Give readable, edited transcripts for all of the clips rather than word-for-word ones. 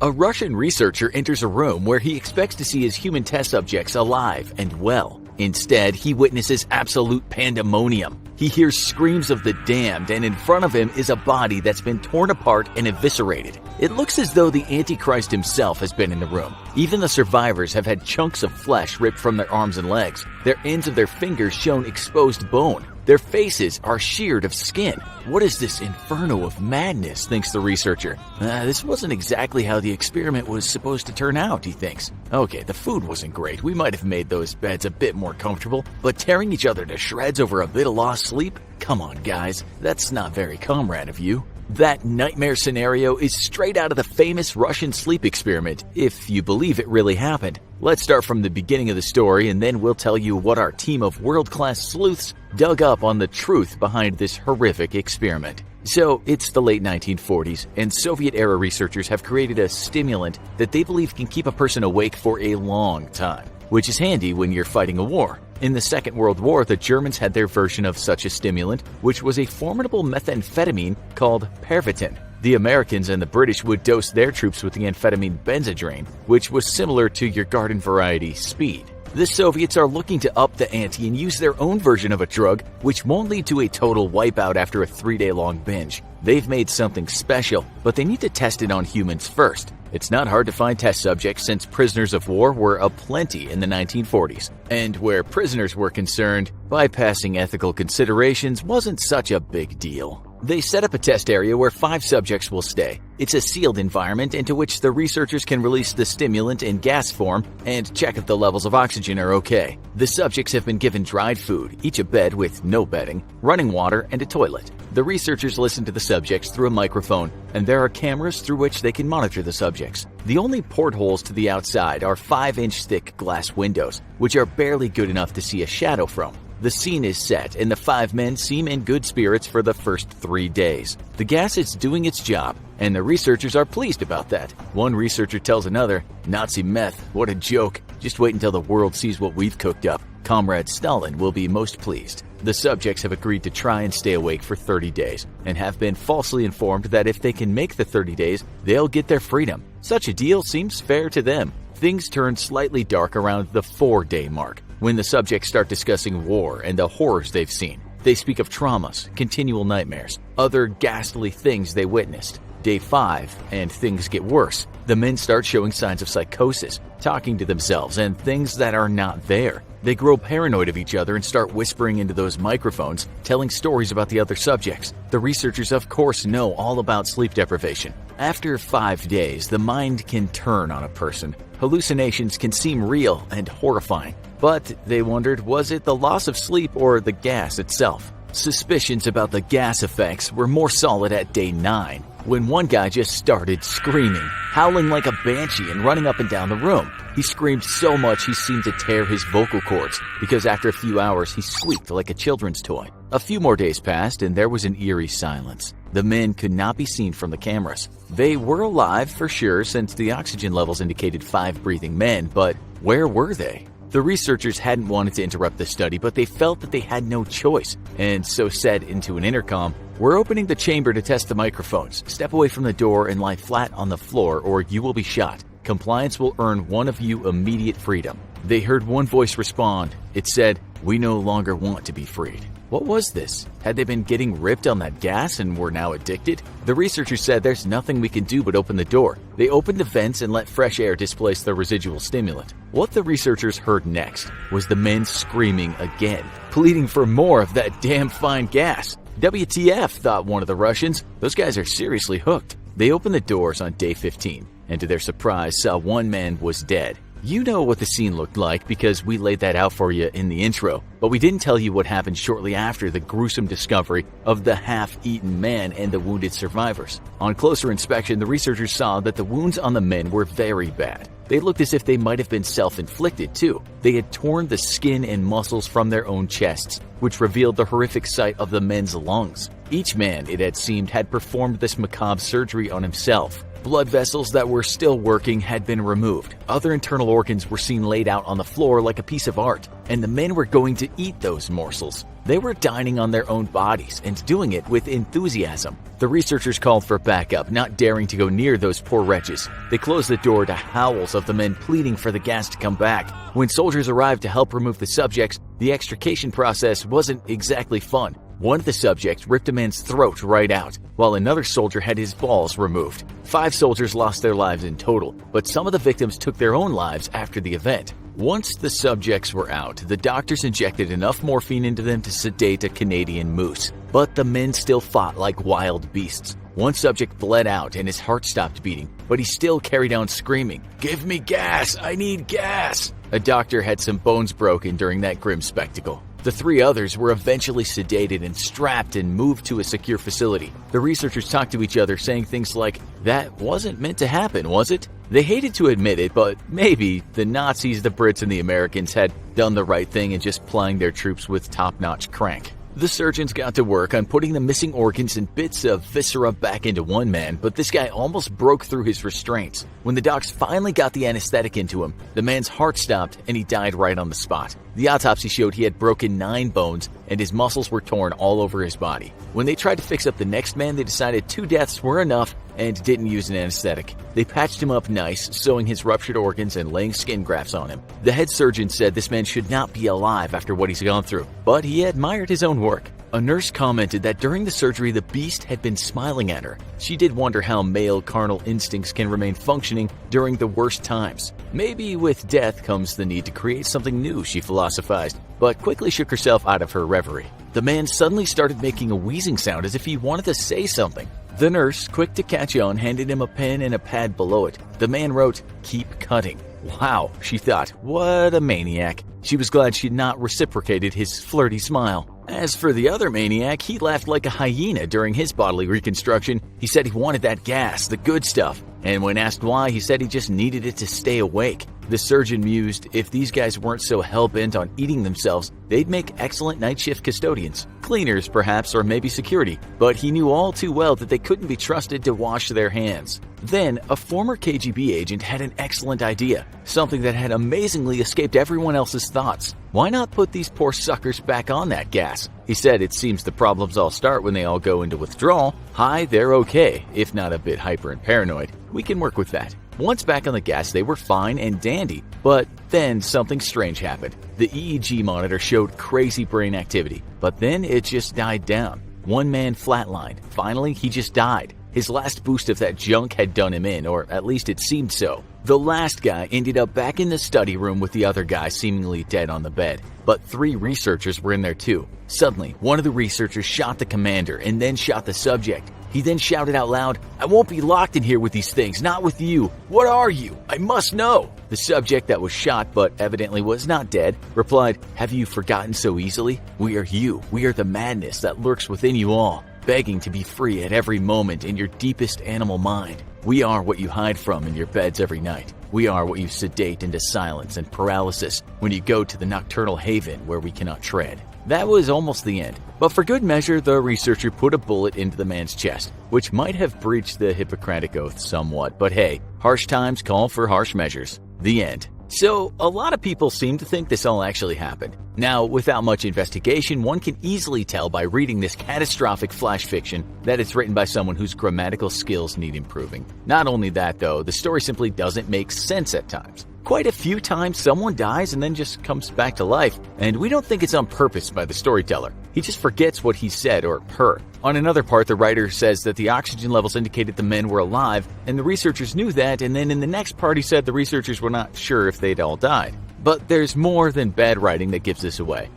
A Russian researcher enters a room where he expects to see his human test subjects alive and well. Instead, he witnesses absolute pandemonium. He hears screams of the damned, and in front of him is a body that's been torn apart and eviscerated. It looks as though the Antichrist himself has been in the room. Even the survivors have had chunks of flesh ripped from their arms and legs. Their ends of their fingers shown exposed bone. Their faces are sheared of skin. What is this inferno of madness, thinks the researcher. This wasn't exactly how the experiment was supposed to turn out, he thinks. Okay, the food wasn't great. We might have made those beds a bit more comfortable, but tearing each other to shreds over a bit of lost sleep? Come on, guys. That's not very comrade of you. That nightmare scenario is straight out of the famous Russian sleep experiment, if you believe it really happened. Let's start from the beginning of the story, and then we'll tell you what our team of world-class sleuths dug up on the truth behind this horrific experiment. So, it's the late 1940s, and Soviet-era researchers have created a stimulant that they believe can keep a person awake for a long time, which is handy when you're fighting a war. In the Second World War, the Germans had their version of such a stimulant, which was a formidable methamphetamine called Pervitin. The Americans and the British would dose their troops with the amphetamine Benzedrine, which was similar to your garden variety speed. The Soviets are looking to up the ante and use their own version of a drug, which won't lead to a total wipeout after a 3-day-long binge. They've made something special, but they need to test it on humans first. It's not hard to find test subjects since prisoners of war were aplenty in the 1940s. And where prisoners were concerned, bypassing ethical considerations wasn't such a big deal. They set up a test area where 5 subjects will stay. It's a sealed environment into which the researchers can release the stimulant in gas form and check if the levels of oxygen are okay. The subjects have been given dried food, each a bed with no bedding, running water, and a toilet. The researchers listen to the subjects through a microphone, and there are cameras through which they can monitor the subjects. The only portholes to the outside are 5-inch thick glass windows, which are barely good enough to see a shadow from. The scene is set, and the 5 men seem in good spirits for the first 3 days. The gas is doing its job, and the researchers are pleased about that. One researcher tells another, "Nazi meth, what a joke. Just wait until the world sees what we've cooked up. Comrade Stalin will be most pleased." The subjects have agreed to try and stay awake for 30 days, and have been falsely informed that if they can make the 30 days, they'll get their freedom. Such a deal seems fair to them. Things turn slightly dark around the 4-day mark, when the subjects start discussing war and the horrors they've seen. They speak of traumas, continual nightmares, other ghastly things they witnessed. Day 5, and things get worse. The men start showing signs of psychosis, talking to themselves and things that are not there. They grow paranoid of each other and start whispering into those microphones, telling stories about the other subjects. The researchers, of course, know all about sleep deprivation. After 5 days, the mind can turn on a person. Hallucinations can seem real and horrifying. But they wondered, was it the loss of sleep or the gas itself? Suspicions about the gas effects were more solid at day 9, when one guy just started screaming, howling like a banshee and running up and down the room. He screamed so much he seemed to tear his vocal cords, because after a few hours he squeaked like a children's toy. A few more days passed and there was an eerie silence. The men could not be seen from the cameras. They were alive for sure since the oxygen levels indicated 5 breathing men, but where were they? The researchers hadn't wanted to interrupt the study, but they felt that they had no choice, and so said into an intercom, "We're opening the chamber to test the microphones. Step away from the door and lie flat on the floor or you will be shot. Compliance will earn one of you immediate freedom." They heard one voice respond. It said, "We no longer want to be freed." What was this? Had they been getting ripped on that gas and were now addicted? The researchers said there's nothing we can do but open the door. They opened the vents and let fresh air displace the residual stimulant. What the researchers heard next was the men screaming again, pleading for more of that damn fine gas. WTF, thought one of the Russians. Those guys are seriously hooked. They opened the doors on day 15, and to their surprise saw one man was dead. You know what the scene looked like because we laid that out for you in the intro, but we didn't tell you what happened shortly after the gruesome discovery of the half-eaten man and the wounded survivors. On closer inspection, the researchers saw that the wounds on the men were very bad. They looked as if they might have been self-inflicted too. They had torn the skin and muscles from their own chests, which revealed the horrific sight of the men's lungs. Each man, it had seemed, had performed this macabre surgery on himself. Blood vessels that were still working had been removed. Other internal organs were seen laid out on the floor like a piece of art, and the men were going to eat those morsels. They were dining on their own bodies and doing it with enthusiasm. The researchers called for backup, not daring to go near those poor wretches. They closed the door to howls of the men pleading for the gas to come back. When soldiers arrived to help remove the subjects, the extrication process wasn't exactly fun. One of the subjects ripped a man's throat right out, while another soldier had his balls removed. 5 soldiers lost their lives in total, but some of the victims took their own lives after the event. Once the subjects were out, the doctors injected enough morphine into them to sedate a Canadian moose. But the men still fought like wild beasts. One subject bled out and his heart stopped beating, but he still carried on screaming, "Give me gas! I need gas!" A doctor had some bones broken during that grim spectacle. The 3 others were eventually sedated and strapped and moved to a secure facility. The researchers talked to each other, saying things like, "That wasn't meant to happen, was it?" They hated to admit it, but maybe the Nazis, the Brits, and the Americans had done the right thing in just plying their troops with top-notch crank. The surgeons got to work on putting the missing organs and bits of viscera back into one man, but this guy almost broke through his restraints. When the docs finally got the anesthetic into him, the man's heart stopped and he died right on the spot. The autopsy showed he had broken 9 bones and his muscles were torn all over his body. When they tried to fix up the next man, they decided 2 deaths were enough and didn't use an anesthetic. They patched him up nice, sewing his ruptured organs and laying skin grafts on him. The head surgeon said this man should not be alive after what he's gone through, but he admired his own work. A nurse commented that during the surgery the beast had been smiling at her. She did wonder how male carnal instincts can remain functioning during the worst times. Maybe with death comes the need to create something new, she philosophized, but quickly shook herself out of her reverie. The man suddenly started making a wheezing sound as if he wanted to say something. The nurse, quick to catch on, handed him a pen and a pad below it. The man wrote, "Keep cutting." Wow, she thought, what a maniac. She was glad she had not reciprocated his flirty smile. As for the other maniac, he laughed like a hyena during his bodily reconstruction. He said he wanted that gas, the good stuff. And when asked why, he said he just needed it to stay awake. The surgeon mused, if these guys weren't so hell-bent on eating themselves, they'd make excellent night shift custodians. Cleaners, perhaps, or maybe security. But he knew all too well that they couldn't be trusted to wash their hands. Then, a former KGB agent had an excellent idea, something that had amazingly escaped everyone else's thoughts. Why not put these poor suckers back on that gas? He said it seems the problems all start when they all go into withdrawal. Hi, they're okay, if not a bit hyper and paranoid. We can work with that. Once back on the gas, they were fine and dandy, but then something strange happened. The EEG monitor showed crazy brain activity, but then it just died down. One man flatlined. Finally, he just died. His last boost of that junk had done him in, or at least it seemed so. The last guy ended up back in the study room with the other guy seemingly dead on the bed, but 3 researchers were in there too. Suddenly, one of the researchers shot the commander and then shot the subject. He then shouted out loud, "I won't be locked in here with these things, not with you. What are you? I must know." The subject that was shot, but evidently was not dead, replied, "Have you forgotten so easily? We are you. We are the madness that lurks within you all, begging to be free at every moment in your deepest animal mind. We are what you hide from in your beds every night. We are what you sedate into silence and paralysis when you go to the nocturnal haven where we cannot tread." That was almost the end. But for good measure, the researcher put a bullet into the man's chest, which might have breached the Hippocratic Oath somewhat, but hey, harsh times call for harsh measures. The end. So, a lot of people seem to think this all actually happened. Now, without much investigation, one can easily tell by reading this catastrophic flash fiction that it's written by someone whose grammatical skills need improving. Not only that, though, the story simply doesn't make sense at times. Quite a few times someone dies and then just comes back to life, and we don't think it's on purpose by the storyteller. He just forgets what he said or her. On another part, the writer says that the oxygen levels indicated the men were alive, and the researchers knew that, and then in the next part he said the researchers were not sure if they'd all died. But there's more than bad writing that gives this away.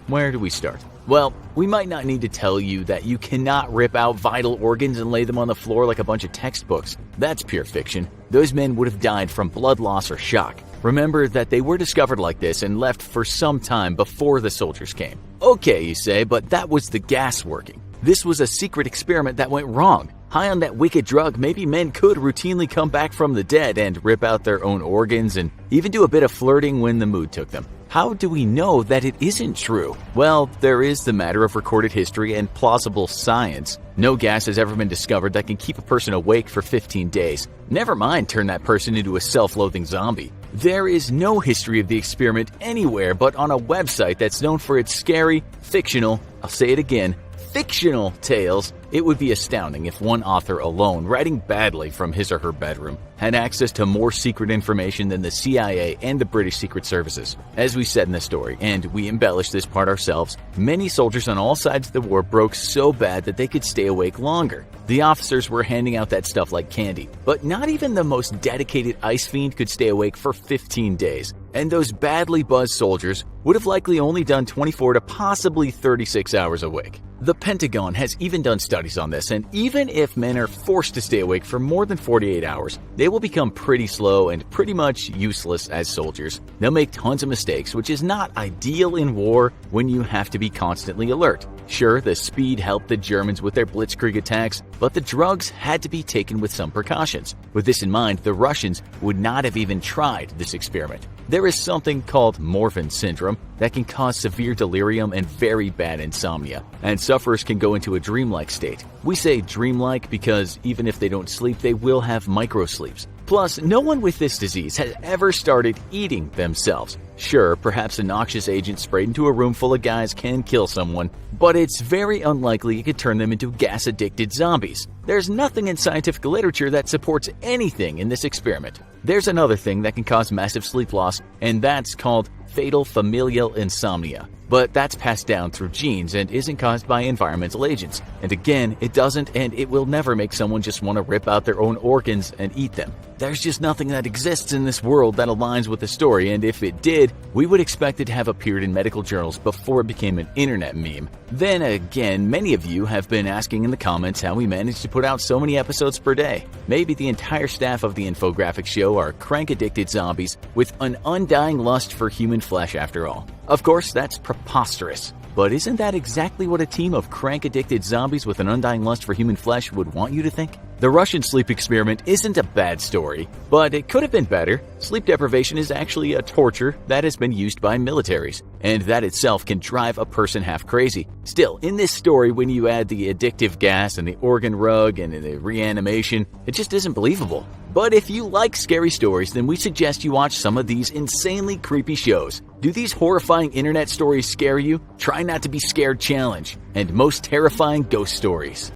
Where do we start? Well, we might not need to tell you that you cannot rip out vital organs and lay them on the floor like a bunch of textbooks. That's pure fiction. Those men would have died from blood loss or shock. Remember that they were discovered like this and left for some time before the soldiers came. Okay, you say, but that was the gas working. This was a secret experiment that went wrong. High on that wicked drug, maybe men could routinely come back from the dead and rip out their own organs and even do a bit of flirting when the mood took them. how do we know that it isn't true? Well, there is the matter of recorded history and plausible science. No gas has ever been discovered that can keep a person awake for 15 days. Never mind turn that person into a self-loathing zombie. There is no history of the experiment anywhere but on a website that's known for its scary, fictional, I'll say it again, fictional tales. It would be astounding if one author alone, writing badly from his or her bedroom, had access to more secret information than the CIA and the British Secret Services. As we said in the story, and we embellished this part ourselves, many soldiers on all sides of the war broke so bad that they could stay awake longer. The officers were handing out that stuff like candy, but not even the most dedicated ice fiend could stay awake for 15 days. And those badly buzzed soldiers would have likely only done 24 to possibly 36 hours awake. The Pentagon has even done studies on this, and even if men are forced to stay awake for more than 48 hours, they will become pretty slow and pretty much useless as soldiers. They'll make tons of mistakes, which is not ideal in war when you have to be constantly alert. Sure, the speed helped the Germans with their blitzkrieg attacks, but the drugs had to be taken with some precautions. With this in mind, the Russians would not have even tried this experiment. There is something called Morphin syndrome that can cause severe delirium and very bad insomnia, and sufferers can go into a dreamlike state. We say dreamlike because even if they don't sleep, they will have microsleeps. Plus, no one with this disease has ever started eating themselves. Sure, perhaps a noxious agent sprayed into a room full of guys can kill someone, but it's very unlikely it could turn them into gas-addicted zombies. There's nothing in scientific literature that supports anything in this experiment. There's another thing that can cause massive sleep loss, and that's called fatal familial insomnia. But that's passed down through genes and isn't caused by environmental agents. And again, it doesn't and it will never make someone just want to rip out their own organs and eat them. There's just nothing that exists in this world that aligns with the story, and if it did, we would expect it to have appeared in medical journals before it became an internet meme. Then again, many of you have been asking in the comments how we managed to put out so many episodes per day. Maybe the entire staff of the infographic show are crank-addicted zombies with an undying lust for human flesh after all. Of course, that's preposterous. But isn't that exactly what a team of crank-addicted zombies with an undying lust for human flesh would want you to think? The Russian sleep experiment isn't a bad story, but it could have been better. Sleep deprivation is actually a torture that has been used by militaries, and that itself can drive a person half crazy. Still, in this story, when you add the addictive gas and the organ rug and the reanimation, it just isn't believable. But if you like scary stories, then we suggest you watch some of these insanely creepy shows. Do these horrifying internet stories scare you? Try not to be scared challenge, and most terrifying ghost stories.